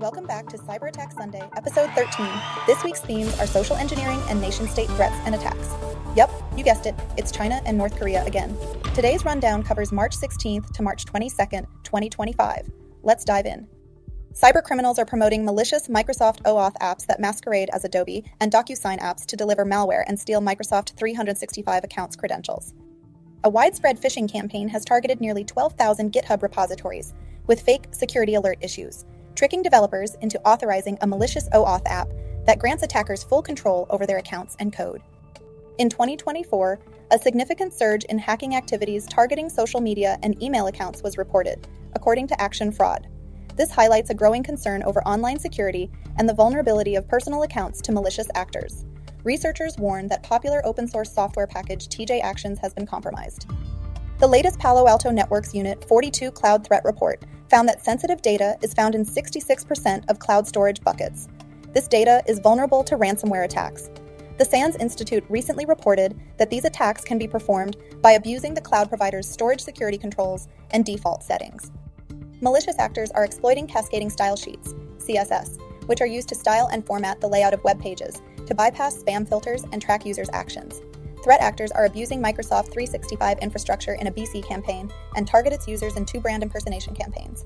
Welcome back to Cyberattack Sunday, episode 13. This week's themes are social engineering and nation-state threats and attacks. Yep, you guessed it, it's China and North Korea again. Today's rundown covers March 16th to March 22nd, 2025. Let's dive in. Cybercriminals are promoting malicious Microsoft OAuth apps that masquerade as Adobe and DocuSign apps to deliver malware and steal Microsoft 365 accounts credentials. A widespread phishing campaign has targeted nearly 12,000 GitHub repositories with fake security alert issues, tricking developers into authorizing a malicious OAuth app that grants attackers full control over their accounts and code. In 2024, a significant surge in hacking activities targeting social media and email accounts was reported, according to Action Fraud. This highlights a growing concern over online security and the vulnerability of personal accounts to malicious actors. Researchers warn that popular open-source software package TJ Actions has been compromised. The latest Palo Alto Network's Unit 42 Cloud Threat Report found that sensitive data is found in 66% of cloud storage buckets. This data is vulnerable to ransomware attacks. The SANS Institute recently reported that these attacks can be performed by abusing the cloud provider's storage security controls and default settings. Malicious actors are exploiting cascading style sheets, CSS, which are used to style and format the layout of web pages to bypass spam filters and track users' actions. Threat actors are abusing Microsoft 365 infrastructure in a BC campaign and target its users in two brand impersonation campaigns.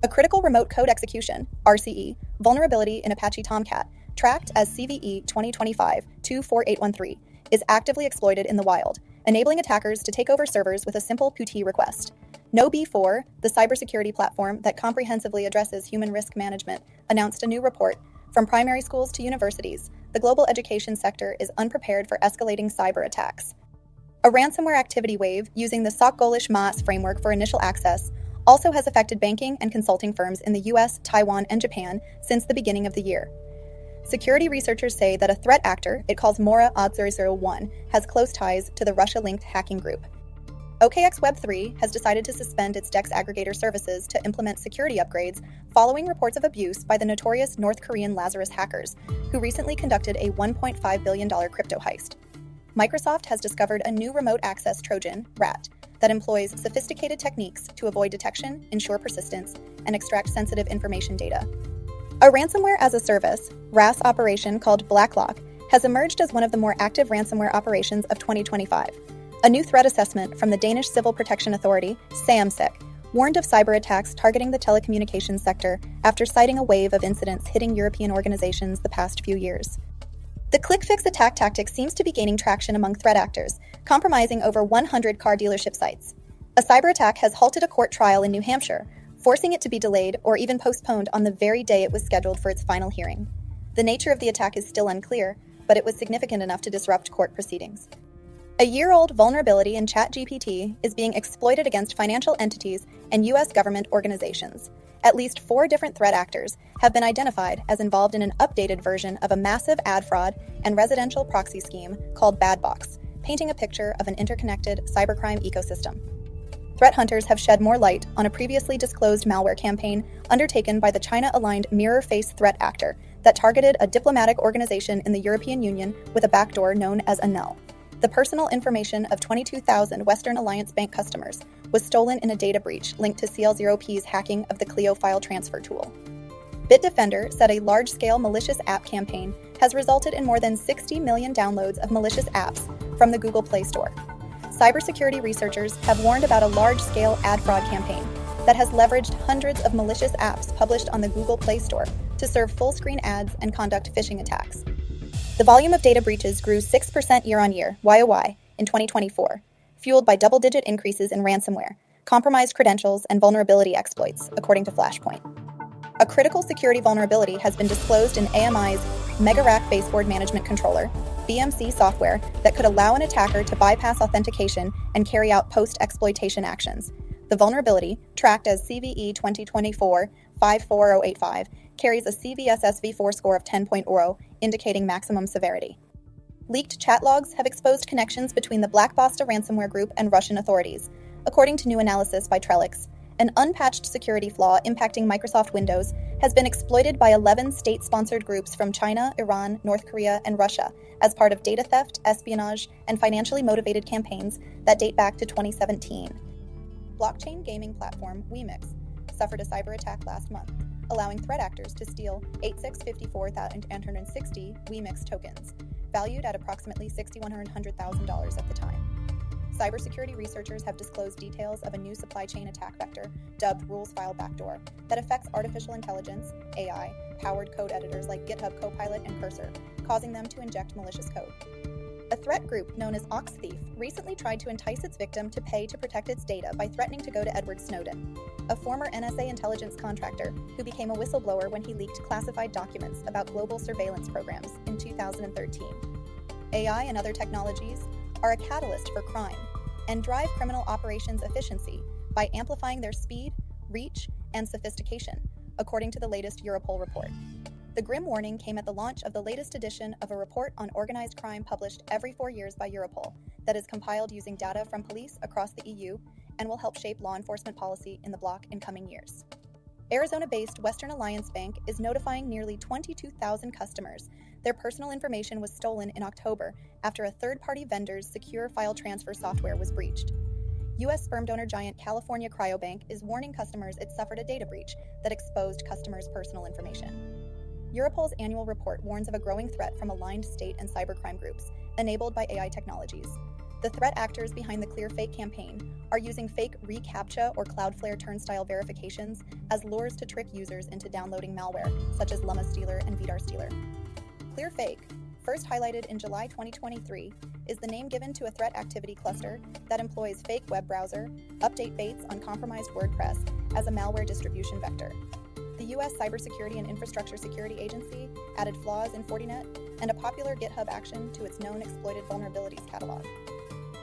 A critical remote code execution, RCE, vulnerability in Apache Tomcat, tracked as CVE 2025-24813, is actively exploited in the wild, enabling attackers to take over servers with a simple PuTTY request. KnowB4, the cybersecurity platform that comprehensively addresses human risk management, announced a new report. From primary schools to universities, the global education sector is unprepared for escalating cyber attacks. A ransomware activity wave using the SOC-Golish-MAS framework for initial access also has affected banking and consulting firms in the US, Taiwan, and Japan since the beginning of the year. Security researchers say that a threat actor it calls Mora Odd001 has close ties to the Russia-linked hacking group. OKX Web3 has decided to suspend its DEX aggregator services to implement security upgrades following reports of abuse by the notorious North Korean Lazarus hackers, who recently conducted a $1.5 billion crypto heist. Microsoft has discovered a new remote access Trojan, RAT, that employs sophisticated techniques to avoid detection, ensure persistence, and extract sensitive information data. A ransomware as a service, RAS operation called Blacklock has emerged as one of the more active ransomware operations of 2025. A new threat assessment from the Danish Civil Protection Authority, SAMSEC, warned of cyber attacks targeting the telecommunications sector after citing a wave of incidents hitting European organizations the past few years. The click-fix attack tactic seems to be gaining traction among threat actors, compromising over 100 car dealership sites. A cyber attack has halted a court trial in New Hampshire, forcing it to be delayed or even postponed on the very day it was scheduled for its final hearing. The nature of the attack is still unclear, but it was significant enough to disrupt court proceedings. A year-old vulnerability in ChatGPT is being exploited against financial entities and U.S. government organizations. At least 4 different threat actors have been identified as involved in an updated version of a massive ad fraud and residential proxy scheme called BadBox, painting a picture of an interconnected cybercrime ecosystem. Threat hunters have shed more light on a previously disclosed malware campaign undertaken by the China-aligned Mirror Face threat actor that targeted a diplomatic organization in the European Union with a backdoor known as ANEL. The personal information of 22,000 Western Alliance Bank customers was stolen in a data breach linked to CL0P's hacking of the Clio file transfer tool. Bitdefender said a large-scale malicious app campaign has resulted in more than 60 million downloads of malicious apps from the Google Play Store. Cybersecurity researchers have warned about a large-scale ad fraud campaign that has leveraged hundreds of malicious apps published on the Google Play Store to serve full-screen ads and conduct phishing attacks. The volume of data breaches grew 6% year-on-year, YOY, in 2024, fueled by double-digit increases in ransomware, compromised credentials, and vulnerability exploits, according to Flashpoint. A critical security vulnerability has been disclosed in AMI's Mega Rack Baseboard Management Controller, BMC software that could allow an attacker to bypass authentication and carry out post-exploitation actions. The vulnerability, tracked as CVE 2024-54085, carries a CVSS v4 score of 10.0, indicating maximum severity. Leaked chat logs have exposed connections between the Black Basta ransomware group and Russian authorities. According to new analysis by Trellix, an unpatched security flaw impacting Microsoft Windows has been exploited by 11 state-sponsored groups from China, Iran, North Korea, and Russia as part of data theft, espionage, and financially motivated campaigns that date back to 2017. Blockchain gaming platform Wemix suffered a cyber attack last month, allowing threat actors to steal 8,654,860 WeMix tokens, valued at approximately $6,100,000 at the time. Cybersecurity researchers have disclosed details of a new supply chain attack vector, dubbed Rules File Backdoor, that affects artificial intelligence, AI, powered code editors like GitHub Copilot and Cursor, causing them to inject malicious code. A threat group known as Ox Thief recently tried to entice its victim to pay to protect its data by threatening to go to Edward Snowden, a former NSA intelligence contractor who became a whistleblower when he leaked classified documents about global surveillance programs in 2013. AI and other technologies are a catalyst for crime and drive criminal operations efficiency by amplifying their speed, reach, and sophistication, according to the latest Europol report. The grim warning came at the launch of the latest edition of a report on organized crime published every 4 years by Europol that is compiled using data from police across the EU and will help shape law enforcement policy in the bloc in coming years. Arizona-based Western Alliance Bank is notifying nearly 22,000 customers their personal information was stolen in October after a third-party vendor's secure file transfer software was breached. U.S. sperm donor giant California Cryobank is warning customers it suffered a data breach that exposed customers' personal information. Europol's annual report warns of a growing threat from aligned state and cybercrime groups, enabled by AI technologies. The threat actors behind the Clear Fake campaign are using fake reCAPTCHA or Cloudflare turnstile verifications as lures to trick users into downloading malware, such as Llama Stealer and Vidar Stealer. Clear Fake, first highlighted in July 2023, is the name given to a threat activity cluster that employs fake web browser, update baits on compromised WordPress as a malware distribution vector. The U.S. Cybersecurity and Infrastructure Security Agency added flaws in Fortinet and a popular GitHub action to its known exploited vulnerabilities catalog.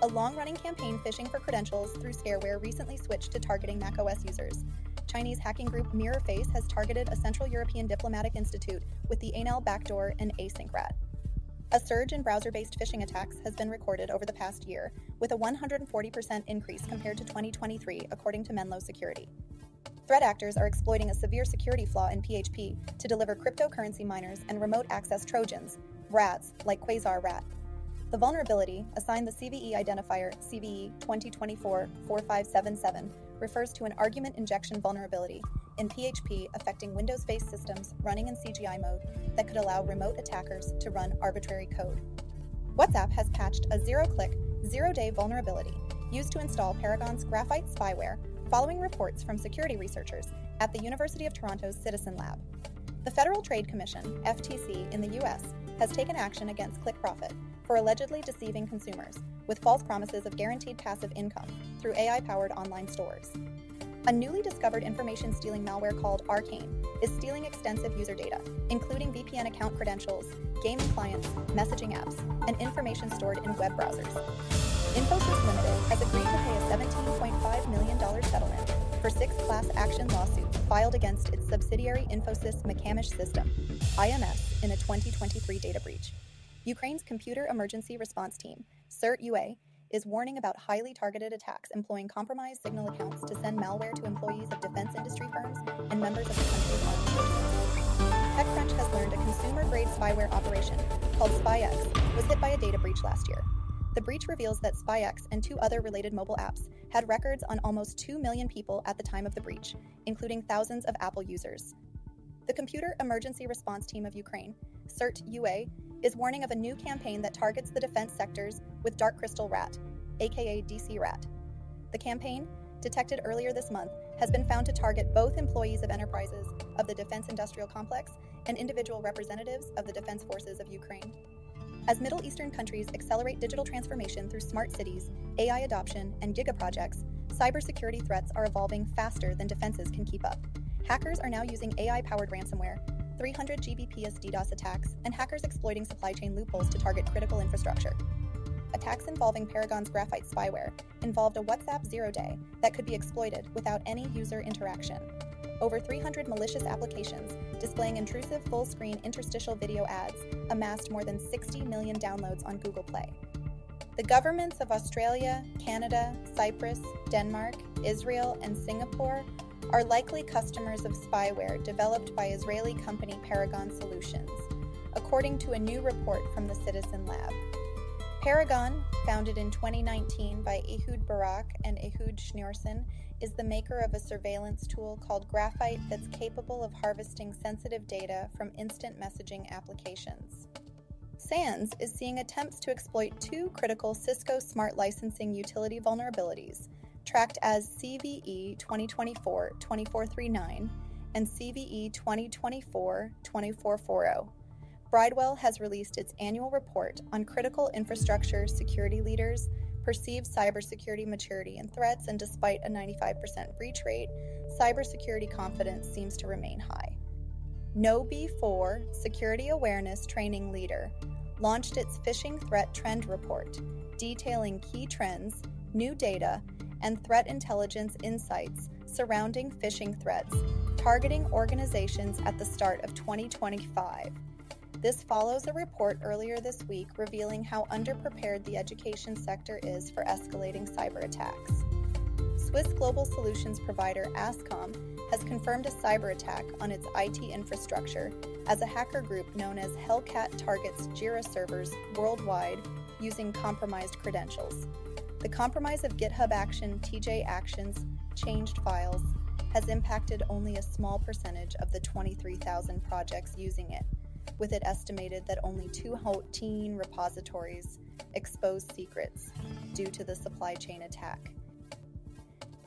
A long-running campaign phishing for credentials through scareware recently switched to targeting macOS users. Chinese hacking group MirrorFace has targeted a Central European diplomatic institute with the Anal backdoor and AsyncRat. A surge in browser-based phishing attacks has been recorded over the past year, with a 140% increase compared to 2023, according to Menlo Security. Threat actors are exploiting a severe security flaw in PHP to deliver cryptocurrency miners and remote access Trojans, rats like Quasar Rat. The vulnerability, assigned the CVE identifier CVE 2024-4577, refers to an argument injection vulnerability in PHP affecting Windows-based systems running in CGI mode that could allow remote attackers to run arbitrary code. WhatsApp has patched a zero-click, zero-day vulnerability used to install Paragon's graphite spyware following reports from security researchers at the University of Toronto's Citizen Lab. The Federal Trade Commission, FTC, in the U.S. has taken action against ClickProfit for allegedly deceiving consumers with false promises of guaranteed passive income through AI-powered online stores. A newly discovered information-stealing malware called Arcane is stealing extensive user data, including VPN account credentials, gaming clients, messaging apps, and information stored in web browsers. Infosys Limited has agreed to pay a $17.5 million settlement for 6 class action lawsuits filed against its subsidiary Infosys McCamish System, IMS, in a 2023 data breach. Ukraine's Computer Emergency Response Team, CERT-UA, is warning about highly targeted attacks employing compromised signal accounts to send malware to employees of defense industry firms and members of the country's armed forces. TechCrunch has learned a consumer-grade spyware operation called SpyX was hit by a data breach last year. The breach reveals that SpyX and 2 other related mobile apps had records on almost 2 million people at the time of the breach, including thousands of Apple users. The Computer Emergency Response Team of Ukraine, CERT-UA, is warning of a new campaign that targets the defense sectors with Dark Crystal Rat, aka DC Rat. The campaign, detected earlier this month, has been found to target both employees of enterprises of the defense industrial complex and individual representatives of the defense forces of Ukraine. As Middle Eastern countries accelerate digital transformation through smart cities, AI adoption, and gigaprojects, cybersecurity threats are evolving faster than defenses can keep up. Hackers are now using AI-powered ransomware, 300 Gbps DDoS attacks, and hackers exploiting supply chain loopholes to target critical infrastructure. Attacks involving Paragon's graphite spyware involved a WhatsApp zero-day that could be exploited without any user interaction. Over 300 malicious applications displaying intrusive full-screen interstitial video ads amassed more than 60 million downloads on Google Play. The governments of Australia, Canada, Cyprus, Denmark, Israel, and Singapore are likely customers of spyware developed by Israeli company Paragon Solutions, according to a new report from the Citizen Lab. Paragon, founded in 2019 by Ehud Barak and Ehud Schneerson, is the maker of a surveillance tool called Graphite that's capable of harvesting sensitive data from instant messaging applications. SANS is seeing attempts to exploit two critical Cisco Smart Licensing Utility vulnerabilities, tracked as CVE 2024-2439 and CVE 2024-2440. Bridewell has released its annual report on critical infrastructure security leaders, perceived cybersecurity maturity and threats, and despite a 95% breach rate, cybersecurity confidence seems to remain high. KnowB4, Security Awareness Training Leader, launched its Phishing Threat Trend Report, detailing key trends, new data, and threat intelligence insights surrounding phishing threats, targeting organizations at the start of 2025. This follows a report earlier this week revealing how underprepared the education sector is for escalating cyber attacks. Swiss global solutions provider Ascom has confirmed a cyber attack on its IT infrastructure as a hacker group known as Hellcat targets Jira servers worldwide using compromised credentials. The compromise of GitHub Action TJ Actions changed files has impacted only a small percentage of the 23,000 projects using it, with it estimated that only 2 repositories exposed secrets due to the supply chain attack.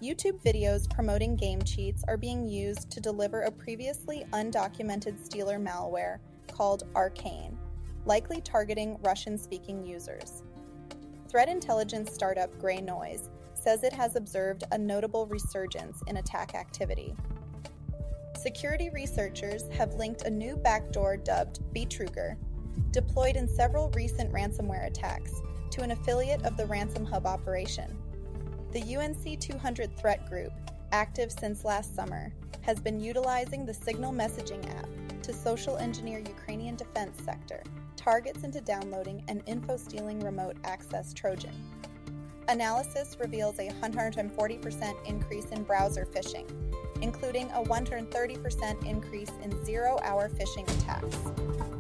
YouTube videos promoting game cheats are being used to deliver a previously undocumented Stealer malware called Arcane, likely targeting Russian-speaking users. Threat intelligence startup Grey Noise says it has observed a notable resurgence in attack activity. Security researchers have linked a new backdoor dubbed Betrugger, deployed in several recent ransomware attacks, to an affiliate of the Ransom Hub operation. The UNC 200 threat group, active since last summer, has been utilizing the Signal messaging app to social engineer Ukrainian defense sector, targets into downloading an info-stealing remote access Trojan. Analysis reveals a 140% increase in browser phishing, including a 130% increase in zero-hour phishing attacks.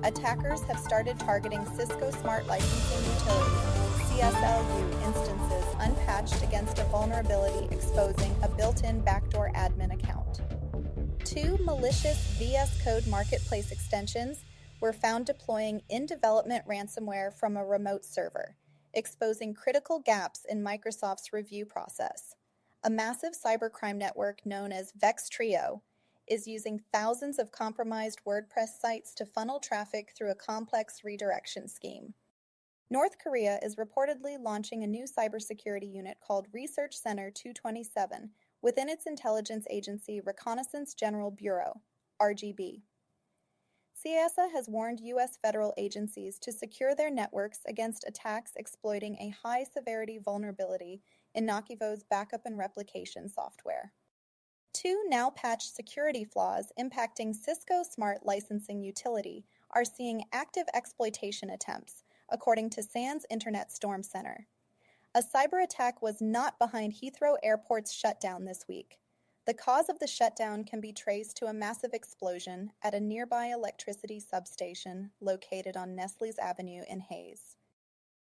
Attackers have started targeting Cisco Smart Licensing Utility, CSLU, instances unpatched against a vulnerability exposing a built-in backdoor admin account. 2 malicious VS Code marketplace extensions were found deploying in-development ransomware from a remote server, exposing critical gaps in Microsoft's review process. A massive cybercrime network known as Vextrio is using thousands of compromised WordPress sites to funnel traffic through a complex redirection scheme. North Korea is reportedly launching a new cybersecurity unit called Research Center 227 within its intelligence agency Reconnaissance General Bureau, RGB. CISA has warned U.S. federal agencies to secure their networks against attacks exploiting a high-severity vulnerability in Nakivo's backup and replication software. 2 now-patched security flaws impacting Cisco Smart Licensing Utility are seeing active exploitation attempts, according to SANS Internet Storm Center. A cyber attack was not behind Heathrow Airport's shutdown this week. The cause of the shutdown can be traced to a massive explosion at a nearby electricity substation located on Nestle's Avenue in Hayes.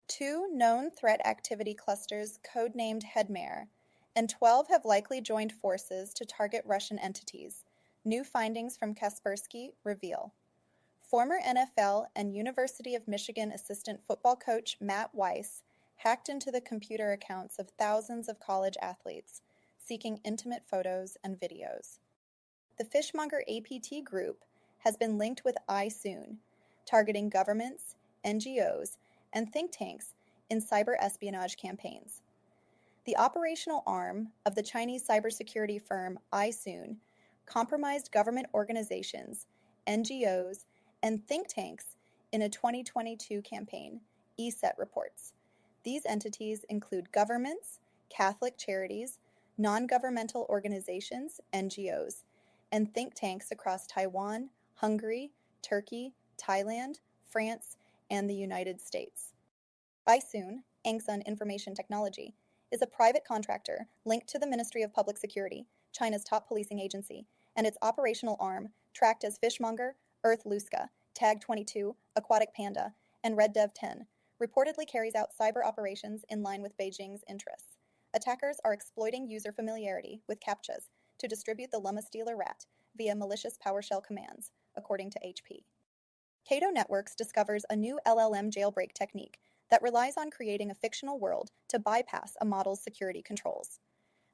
2 known threat activity clusters codenamed Headmare, and 12 have likely joined forces to target Russian entities, new findings from Kaspersky reveal. Former NFL and University of Michigan assistant football coach Matt Weiss hacked into the computer accounts of thousands of college athletes, seeking intimate photos and videos. The fishmonger APT group has been linked with iSoon, targeting governments, NGOs, and think tanks in cyber espionage campaigns. The operational arm of the Chinese cybersecurity firm iSoon compromised government organizations, NGOs, and think tanks in a 2022 campaign, ESET reports. These entities include governments, Catholic charities, non-governmental organizations, NGOs, and think tanks across Taiwan, Hungary, Turkey, Thailand, France, and the United States. iSoon, Angsun Information Technology, is a private contractor linked to the Ministry of Public Security, China's top policing agency, and its operational arm, tracked as Fishmonger, Earth Luska, Tag 22, Aquatic Panda, and Red Dev 10, reportedly carries out cyber operations in line with Beijing's interests. Attackers are exploiting user familiarity with CAPTCHAs to distribute the llama stealer rat via malicious PowerShell commands, according to HP. Cato Networks discovers a new LLM jailbreak technique that relies on creating a fictional world to bypass a model's security controls.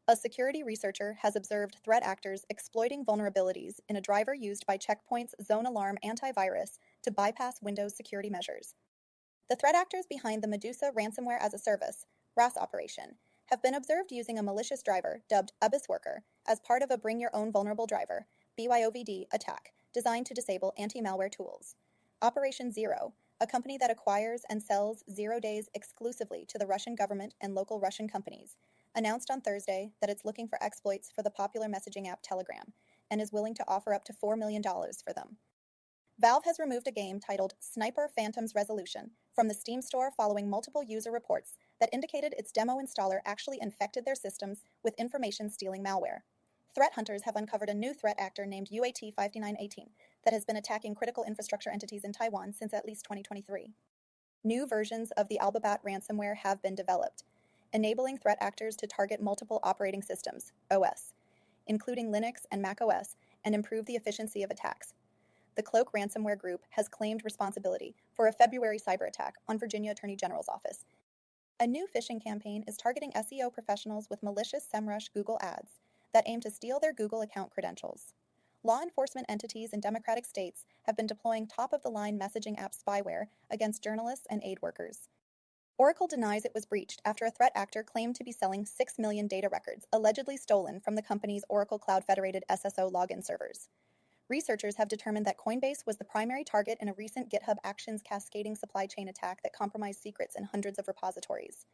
A security researcher has observed threat actors exploiting vulnerabilities in a driver used by Checkpoint's Zone Alarm antivirus to bypass Windows security measures. The threat actors behind the Medusa ransomware as a service, RAS operation, have been observed using a malicious driver dubbed Abyss Worker as part of a Bring Your Own Vulnerable Driver (BYOVD) attack designed to disable anti-malware tools. Operation Zero, a company that acquires and sells 0 days exclusively to the Russian government and local Russian companies, announced on Thursday that it's looking for exploits for the popular messaging app Telegram and is willing to offer up to $4 million for them. Valve has removed a game titled Sniper Phantom's Resolution from the Steam store following multiple user reports that indicated its demo installer actually infected their systems with information-stealing malware. Threat hunters have uncovered a new threat actor named UAT-5918 that has been attacking critical infrastructure entities in Taiwan since at least 2023. New versions of the Albabat ransomware have been developed, enabling threat actors to target multiple operating systems, OS, including Linux and Mac OS, and improve the efficiency of attacks. The Cloak ransomware group has claimed responsibility for a February cyber attack on Virginia Attorney General's office. A new phishing campaign is targeting SEO professionals with malicious SEMrush Google ads that aim to steal their Google account credentials. Law enforcement entities in Democratic states have been deploying top-of-the-line messaging app spyware against journalists and aid workers. Oracle denies it was breached after a threat actor claimed to be selling 6 million data records allegedly stolen from the company's Oracle Cloud Federated SSO login servers. Researchers have determined that Coinbase was the primary target in a recent GitHub Actions cascading supply chain attack that compromised secrets in hundreds of repositories.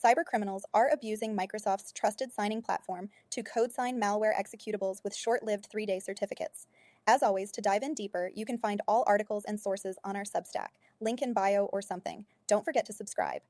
Cybercriminals are abusing Microsoft's trusted signing platform to code sign malware executables with short-lived 3-day certificates. As always, to dive in deeper, you can find all articles and sources on our Substack, link in bio or something. Don't forget to subscribe.